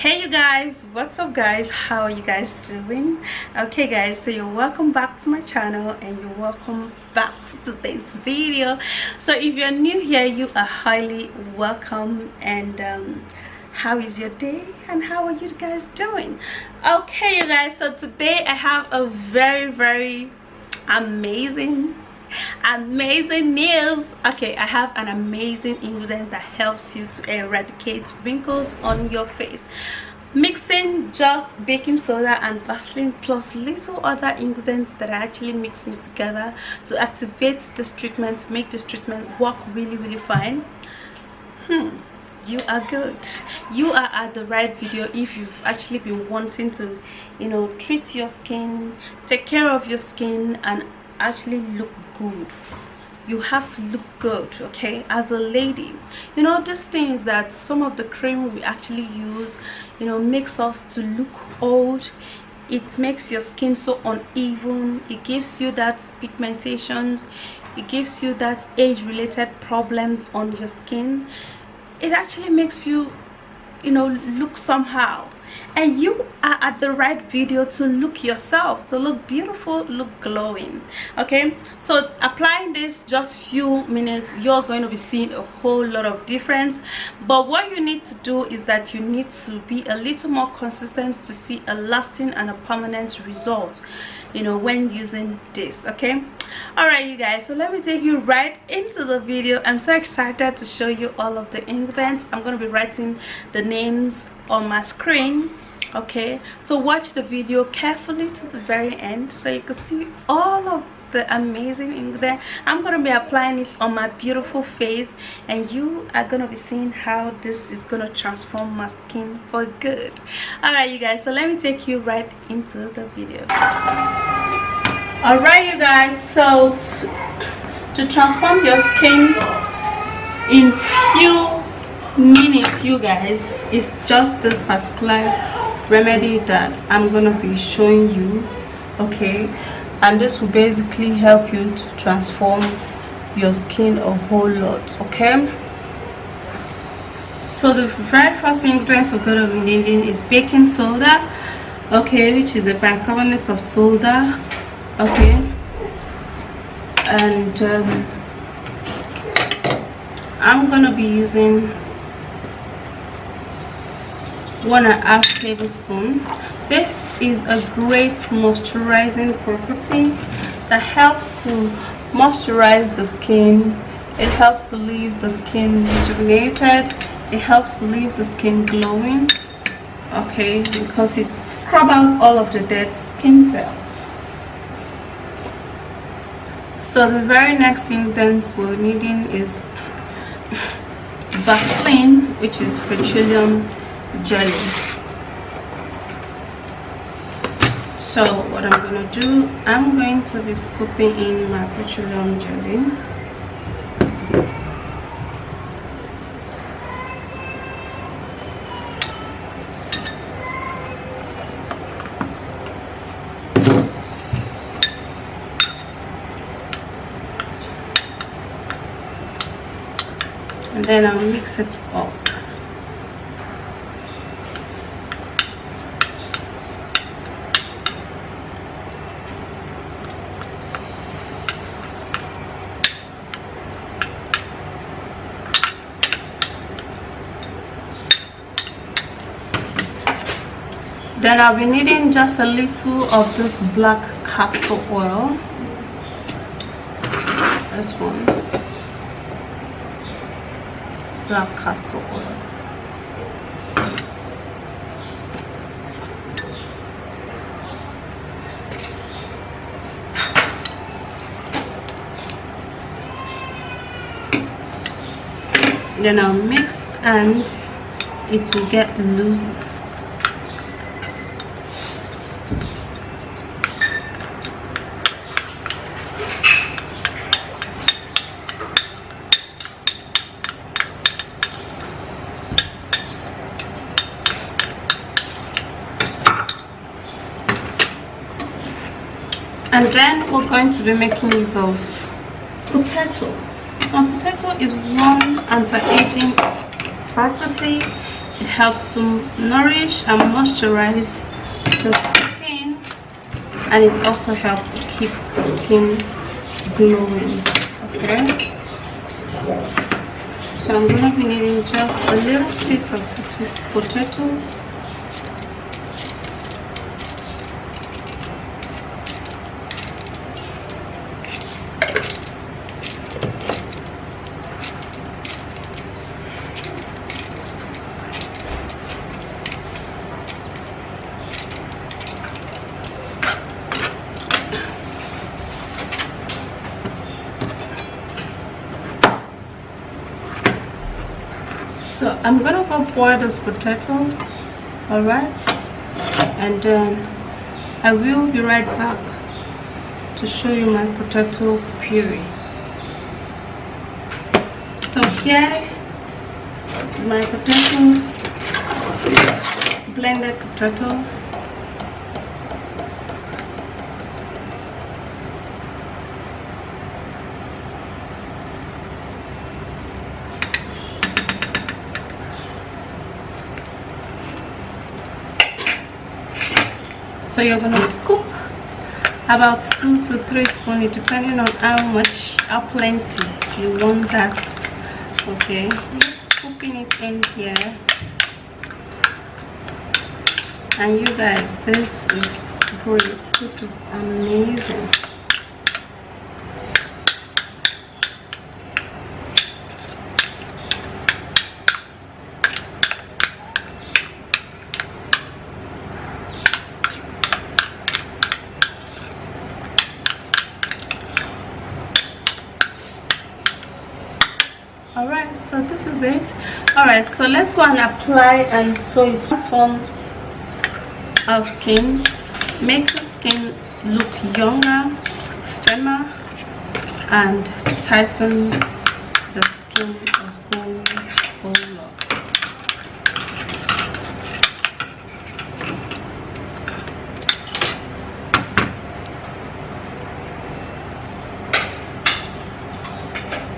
Hey you guys, what's up guys? How are you guys doing? Okay guys, so you're welcome back to my channel and you're welcome back to today's video. So if you're new here, you are highly welcome. And how is your day and how are you guys doing? Okay you guys, so today I have a very amazing news. Okay, I have an amazing ingredient that helps you to eradicate wrinkles on your face. Mixing just baking soda and Vaseline plus little other ingredients that are actually mixing together to activate this treatment, to make this treatment work really fine. You are good. You are at the right video if you've actually been wanting to, you know, treat your skin, take care of your skin and actually look good. You have to look good, okay, as a lady. You know, these things that some of the cream we actually use, you know, makes us to look old. It makes your skin so uneven. It gives you that pigmentations. It gives you that age-related problems on your skin. It actually makes you, you know, look somehow. And you are at the right video to look yourself, to look beautiful, look glowing. Okay, so applying this just few minutes, you're going to be seeing a whole lot of difference. But what you need to do is that you need to be a little more consistent to see a lasting and a permanent result, you know, when using this. Okay, all right you guys, so let me take you right into the video. I'm so excited to show you all of the ingredients. I'm going to be writing the names on my screen. Okay, so watch the video carefully to the very end so you can see all of the amazing ingredients. I'm going to be applying it on my beautiful face and you are going to be seeing how this is going to transform my skin for good. All right you guys, so let me take you right into the video. All right you guys, so to transform your skin in few minutes, you guys, it's just this particular remedy that I'm gonna be showing you. Okay, and this will basically help you to transform your skin a whole lot. Okay, so the very first ingredient we're gonna be needing is baking soda, okay, which is a bicarbonate of soda. Okay, and I'm gonna be using 1.5 tablespoons. This is a great moisturizing property that helps to moisturize the skin. It helps to leave the skin rejuvenated. It helps to leave the skin glowing. Okay, because it scrubs out all of the dead skin cells. So the very next ingredient we're needing is Vaseline, which is petroleum jelly. So what I'm going to do, I'm going to be scooping in my petroleum jelly. And then I'll mix it up. Then I'll be needing just a little of this black castor oil. This one. Black castor oil. Then I'll mix and it will get loose. And then we're going to be making use of potato. Now potato is one anti-aging property. It helps to nourish and moisturize the skin, and it also helps to keep the skin glowing. Okay, so I'm gonna be needing just a little piece of potato. So I'm gonna go boil this potato, all right, and then I will be right back to show you my potato puree. So here is my potato, blended potato. So you're gonna scoop about 2 to 3 spoons, depending on how plenty you want that. Okay, just scooping it in here. And you guys, this is great. This is amazing. Alright, so this is it. Alright, so let's go and apply and so it transform our skin, make the skin look younger, firmer, and tightens the skin a whole lot.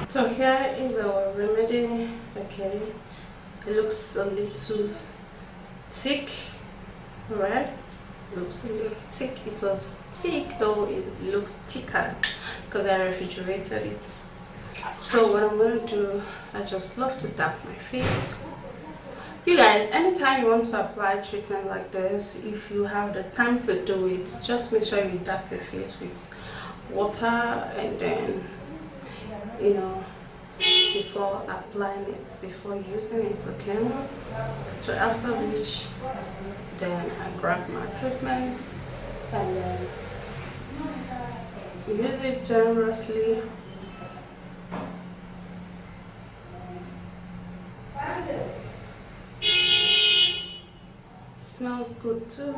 So here is our remedy. Okay, it looks a little thick, right? Looks a little thick. It was thick though, it looks thicker because I refrigerated it. So what I'm going to do, I just love to dap my face. You guys, anytime you want to apply treatment like this, if you have the time to do it, just make sure you dap your face with water, and then before applying it, before using it. Okay, so after which then I grab my treatments and then use it generously. Smells good too.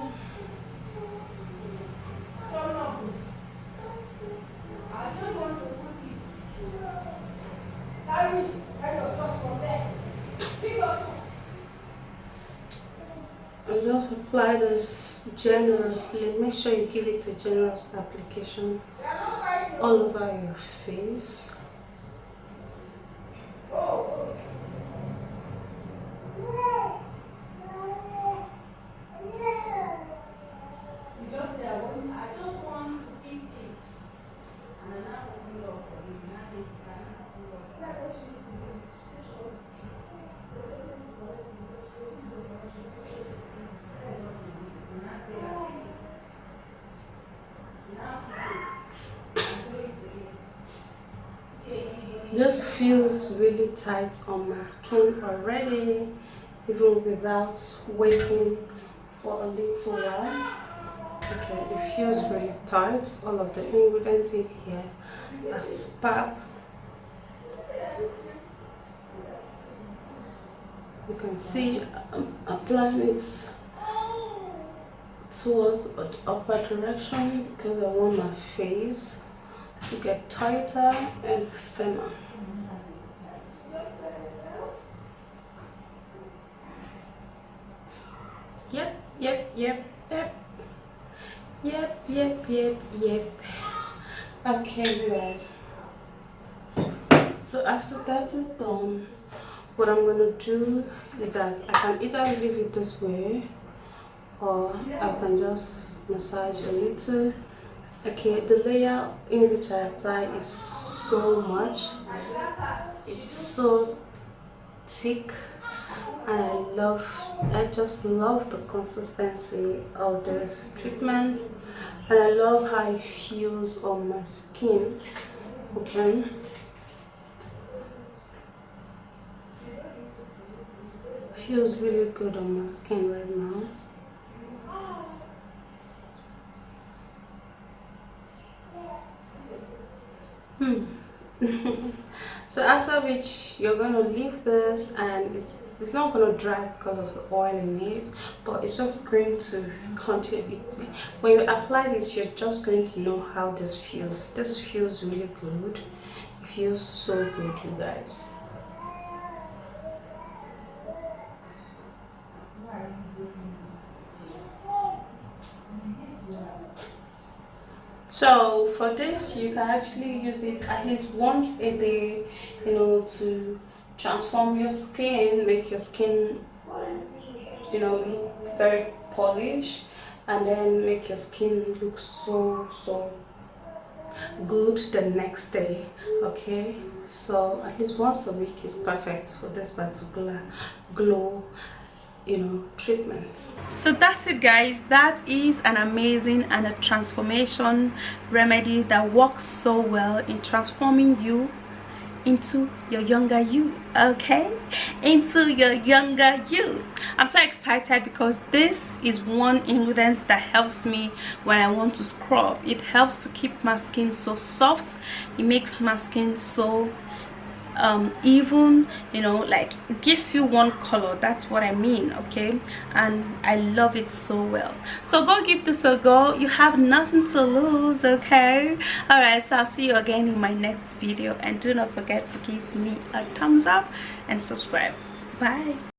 And just apply this generously. Make sure you give it a generous application all over your face. This feels really tight on my skin already, even without waiting for a little while. Okay, it feels really tight. All of the ingredients in here are superb. You can see I'm applying it towards the upper direction because I want my face to get tighter and firmer. Yep. Okay, you guys. So after that is done, what I'm gonna do is that I can either leave it this way, or I can just massage a little. Okay, the layer in which I apply is so much, it's so thick, and I just love the consistency of this treatment, and I love how it feels on my skin. Okay, feels really good on my skin right now. So after which you're gonna leave this, and it's not gonna dry because of the oil in it, but it's just going to continue it. When you apply this, you're just going to know how this feels. This feels really good. It feels so good, you guys. So for this, you can actually use it at least once a day, you know, to transform your skin, make your skin, you know, look very polished, and then make your skin look so good the next day. Okay, so at least once a week is perfect for this particular glow, you know, treatments. So that's it, guys. That is an amazing and a transformation remedy that works so well in transforming you into your younger you. Okay, into your younger you. I'm so excited because this is one ingredient that helps me when I want to scrub. It helps to keep my skin so soft. It makes my skin so even, you know, like it gives you one color. That's what I mean. Okay, and I love it so well. So go give this a go. You have nothing to lose. Okay, all right, so I'll see you again in my next video, and do not forget to give me a thumbs up and subscribe. Bye.